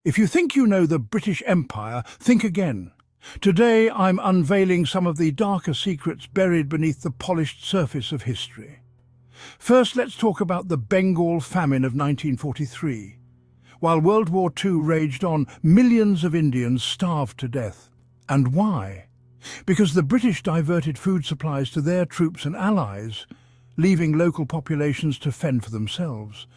If you think you know the British Empire, think again. Today I'm unveiling some of the darker secrets buried beneath the polished surface of history. First, let's talk about the Bengal famine of 1943. While World War II raged on, millions of Indians starved to death. And why? Because the British diverted food supplies to their troops and allies, leaving local populations to fend for themselves.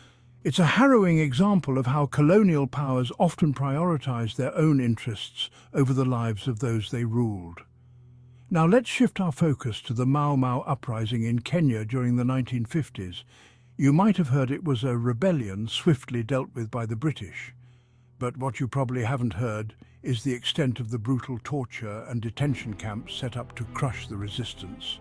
It's a harrowing example of how colonial powers often prioritized their own interests over the lives of those they ruled. Now let's shift our focus to the Mau Mau uprising in Kenya during the 1950s. You might have heard it was a rebellion swiftly dealt with by the British. But what you probably haven't heard is the extent of the brutal torture and detention camps set up to crush the resistance.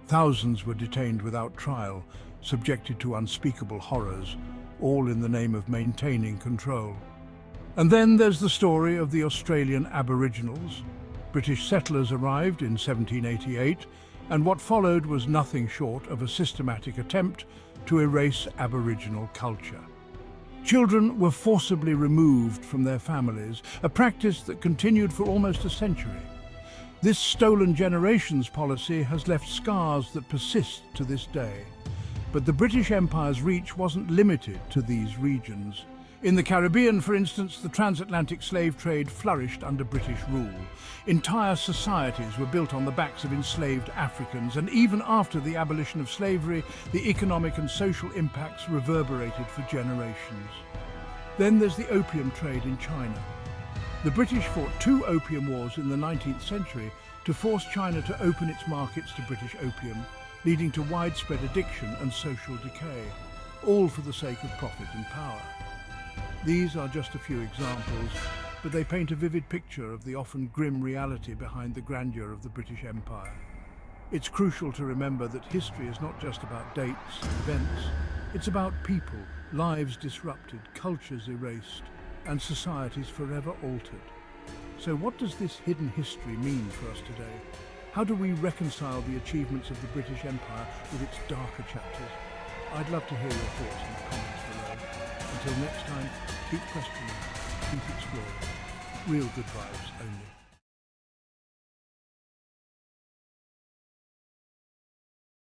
Thousands were detained without trial, subjected to unspeakable horrors, all in the name of maintaining control. And then there's the story of the Australian Aboriginals. British settlers arrived in 1788, and what followed was nothing short of a systematic attempt to erase Aboriginal culture. Children were forcibly removed from their families, a practice that continued for almost a century. This stolen generations policy has left scars that persist to this day. But the British Empire's reach wasn't limited to these regions. In the Caribbean, for instance, the transatlantic slave trade flourished under British rule. Entire societies were built on the backs of enslaved Africans, and even after the abolition of slavery, the economic and social impacts reverberated for generations. Then there's the opium trade in China. The British fought 2 opium wars in the 19th century to force China to open its markets to British opium, leading to widespread addiction and social decay, all for the sake of profit and power. These are just a few examples, but they paint a vivid picture of the often grim reality behind the grandeur of the British Empire. It's crucial to remember that history is not just about dates and events. It's about people, lives disrupted, cultures erased, and societies forever altered. So what does this hidden history mean for us today? How do we reconcile the achievements of the British Empire with its darker chapters? I'd love to hear your thoughts in the comments below. Until next time, keep questioning, keep exploring. Real good vibes only.